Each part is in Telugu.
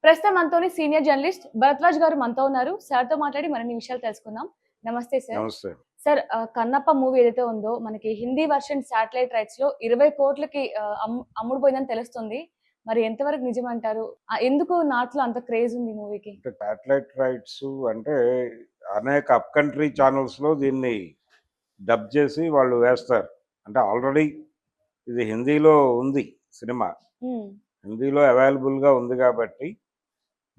ప్రస్తుతం మనతోని సీనియర్ జర్నలిస్ట్ భరద్వాజ్ గారు మనతో ఉన్నారు. సార్‌తో మాట్లాడి మరిన్ని విషయాలు తెలుసుకుందాం. నమస్తే సార్. నమస్తే. సార్ 'కన్నప్ప' మూవీ ఏదైతే ఉందో మనకి హిందీ వెర్షన్ శాటిలైట్ రైట్స్‌లో 20,00,00,000కి అమ్ముడుపోయిందని తెలుస్తుంది. మరి ఎంతవరకు నిజమంటారు? ఎందుకు నార్త్‌లో అంత క్రేజ్ ఉంది ఈ మూవీకి? అంటే శాటిలైట్ రైట్స్ అంటే అనేక అప్ కంట్రీ ఛానల్స్‌లో దీన్ని డబ్ చేసి వాళ్ళు వేస్తారు. అంటే ఆల్రెడీ ఇది హిందీలో ఉంది సినిమా. హ్మ్. హిందీలో అవైలబుల్‌గా ఉంది కాబట్టి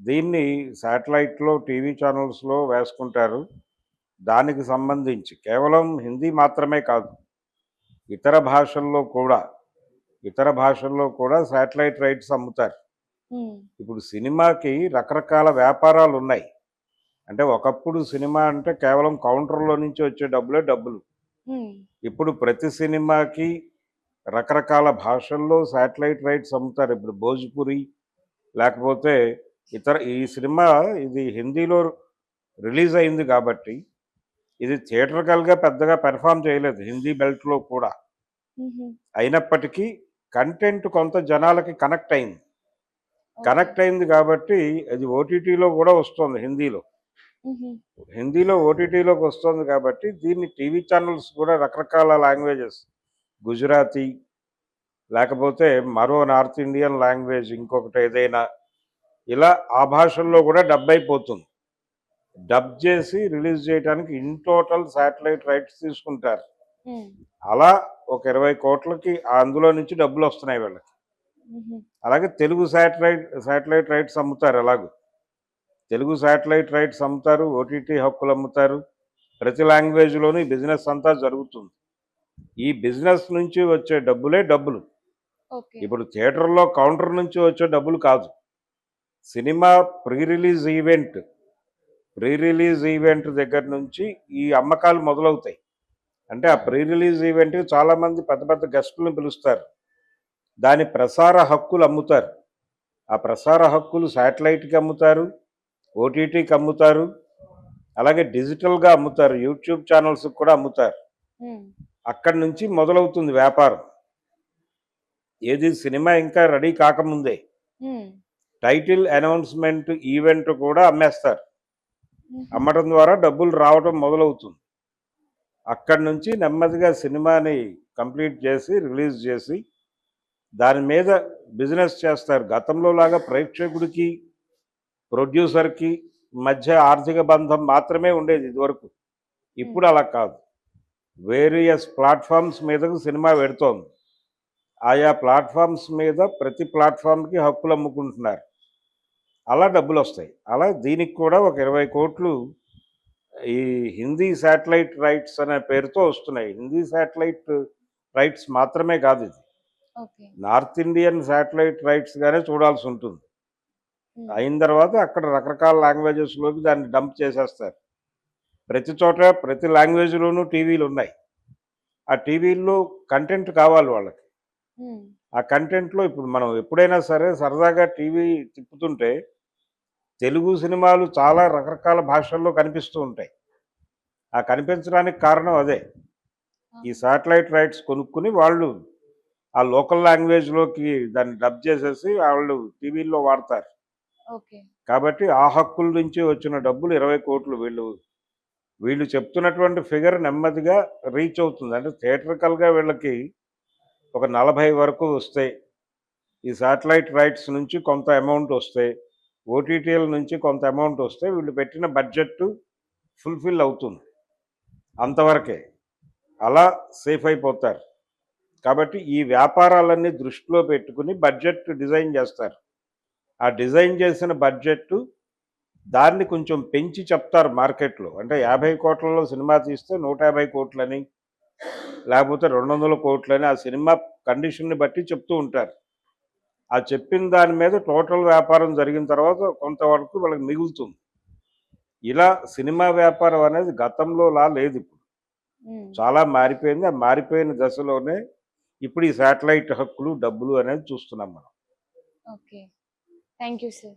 దీన్ని శాటిలైట్‌లో టీవీ ఛానల్స్‌లో వేసుకుంటారు. దానికి సంబంధించి కేవలం హిందీ మాత్రమే కాదు. ఇతర భాషల్లో కూడా ఇతర భాషల్లో కూడా శాటిలైట్ రైట్స్ అమ్ముతారు. హ్మ్. ఇప్పుడు సినిమాకి రకరకాల వ్యాపారాలున్నాయి. అంటే ఒకప్పుడు సినిమా అంటే కేవలం కౌంటర్‌లో నుంచి వచ్చే డబ్బులు. హ్మ్. ఇప్పుడు ప్రతి సినిమాకి రకరకాల భాషల్లో శాటిలైట్ రైట్స్ అమ్ముతారు. ఇప్పుడు 'భోజ్‌పురి' లేకపోతే ఈ సినిమా ఇది హిందీలో రిలీజ్ అయింది కాబట్టి, ఇది థియేట్రికల్‌గా పెద్దగా పెర్ఫార్మ్ చేయలేదు హిందీ బెల్ట్‌లో కూడా. హుహు. అయినప్పటికీ కంటెంట్ కొంత జనాలకి కనెక్ట్ అయింది. ఓకే. కనెక్ట్ అయింది కాబట్టి అది ఓటీటీలో కూడా వస్తోంది హిందీలో. హుహు. హిందీలో ఓటీటీలోకి వస్తుంది కాబట్టి దీన్ని టీవీ ఛానల్స్ కూడా రకరకాల లాంగ్వేజెస్ గుజరాతీ లేకపోతే మరో నార్త్ ఇండియన్ లాంగ్వేజ్ ఇంకొకటి ఏదైనా ఇలా ఆ భాషల్లో కూడా డబ్ అయిపోతుంది. డబ్ చేసి రిలీజ్ చేయడానికి ఇన్ టోటల్ శాటిలైట్ రైట్స్ తీసుకుంటారు. హ్మ్. అలా ఒక 20,00,00,000కి అందులో నుంచి డబ్బులు వస్తున్నాయి వీళ్ళకి. హుహు. అలాగే తెలుగు శాటిలైట్ రైట్స్ అమ్ముతారు ఎలాగో. తెలుగు శాటిలైట్ రైట్స్ అమ్ముతారు, ఓటీటీ హక్కులు అమ్ముతారు. ప్రతి లాంగ్వేజ్‌లోనూ ఈ బిజినెస్ అంతా జరుగుతుంది. ఈ బిజినెస్ నుంచి వచ్చే డబ్బులే డబ్బులు. ఓకే. ఇప్పుడు థియేటర్‌లో కౌంటర్ నుంచి వచ్చే డబ్బులు కాదు. సినిమా ప్రీ రిలీజ్ ఈవెంట్ దగ్గర నుంచి ఈ అమ్మకాలు మొదలవుతాయి. అంటే ఆ ప్రీ రిలీజ్ ఈవెంట్‌కి చాలామంది పెద్ద పెద్ద గెస్టులను పిలుస్తారు. దాని ప్రసార హక్కులు అమ్ముతారు. ఆ ప్రసార హక్కులు శాటిలైట్‌కి అమ్ముతారు, ఓటీటీకి అమ్ముతారు, అలాగే డిజిటల్‌గా అమ్ముతారు. యూట్యూబ్ ఛానల్స్‌కి కూడా అమ్ముతారు. హ్మ్. అక్కడి నుంచి మొదలవుతుంది వ్యాపారం. ఏది సినిమా ఇంకా రెడీ కాకముందే హ్మ్. టైటిల్ అనౌన్స్‌మెంట్ ఈవెంట్ కూడా అమ్మేస్తారు. హుహు. అమ్మటం ద్వారా డబ్బులు రావటం మొదలవుతుంది. అక్కడి నుంచి నెమ్మదిగా సినిమాని కంప్లీట్ చేసి, రిలీజ్ చేసి, దాని మీద బిజినెస్ చేస్తారు. గతంలో లాగా ప్రేక్షకుడికి, ప్రొడ్యూసర్‌కి మధ్య ఆర్థిక బంధం మాత్రమే ఉండేది ఇదివరకు. హ్మ్. ఇప్పుడు అలా కాదు. వేరియస్ ప్లాట్‌ఫార్మ్స్ మీదకు సినిమా వెడుతోంది. ఆయా ప్లాట్‌ఫార్మ్స్ మీద ప్రతి ప్లాట్‌ఫార్మ్‌కి హక్కులు అమ్ముకుంటున్నారు. అలా డబ్బులొస్తాయి. అలా దీనికి కూడా ఒక 20,00,00,000 ఈ హిందీ శాటిలైట్ రైట్స్ అనే పేరుతో వస్తున్నాయి. హిందీ శాటిలైట్ రైట్స్ మాత్రమే కాదు ఇది. ఓకే. నార్త్ ఇండియన్ శాటిలైట్ రైట్స్‌గానే చూడాల్సుంటుంది. హ్మ్. అయిన తర్వాత అక్కడ రకరకాల లాంగ్వేజెస్‌లోకి దాన్ని డంప్ చేసేస్తారు. ప్రతి చోట ప్రతి లాంగ్వేజ్‌లోనూ టీవీలున్నాయి. ఆ టీవీల్లో కంటెంట్ కావాలి వాళ్ళకి. హ్మ్. ఆ కంటెంట్‌లో ఇప్పుడు మనం ఎప్పుడైనా సరే సరదాగా టీవీ తిప్పుతుంటే తెలుగు సినిమాలు చాలా రకరకాల భాషల్లో కనిపిస్తూ ఉంటాయి. ఆ కనిపించడానికి కారణం అదే. ఈ ఆహా! శాటిలైట్ రైట్స్ కొనుక్కొని వాళ్ళు ఆ లోకల్ లాంగ్వేజ్‌లోకి దాన్ని డబ్ చేసేసి వాళ్ళు టీవీల్లో వాడతారు. ఓకే. కాబట్టి ఆ హక్కుల నుంచి వచ్చిన డబ్బులు 20,00,00,000 వీళ్ళు చెప్తున్నటువంటి ఫిగర్ నెమ్మదిగా రీచ్ అవుతుంది. అంటే థియేట్రికల్‌గా వీళ్ళకి ఒక 40 వరకు వస్తాయి. ఈ శాటిలైట్ రైట్స్ నుంచి కొంత అమౌంట్ వస్తాయి. ఓటీటీల నుంచి కొంత అమౌంట్ వస్తే వీళ్ళు పెట్టిన బడ్జెట్ ఫుల్‌ఫిల్ అవుతుంది. అంతవరకే. అలా సేఫ్ అయిపోతారు. కాబట్టి ఈ వ్యాపారాలన్నీ దృష్టిలో పెట్టుకుని బడ్జెట్ డిజైన్ చేస్తారు. ఆ డిజైన్ చేసిన బడ్జెట్ దాన్ని కొంచెం పెంచి చెప్తారు మార్కెట్‌లో. అంటే 50,00,00,000లో సినిమా తీస్తే 150,00,00,000 లేకపోతే 200,00,00,000 ఆ సినిమా కండిషన్‌ని బట్టి చెప్తూ ఉంటారు. ఆ చెప్పిన దాని మీద టోటల్ వ్యాపారం జరిగిన తర్వాత కొంతవరకు వాళ్ళకి మిగులుతుంది. ఇలా సినిమా వ్యాపారం అనేది గతంలోలా లేదిప్పుడు. హ్మ్. చాలా మారిపోయింది. ఆ మారిపోయిన దశలోనే ఇప్పుడు ఈ శాటిలైట్ హక్కులు, డబ్బులు అనేది చూస్తున్నాం మనం. ఓకే. Thank you sir.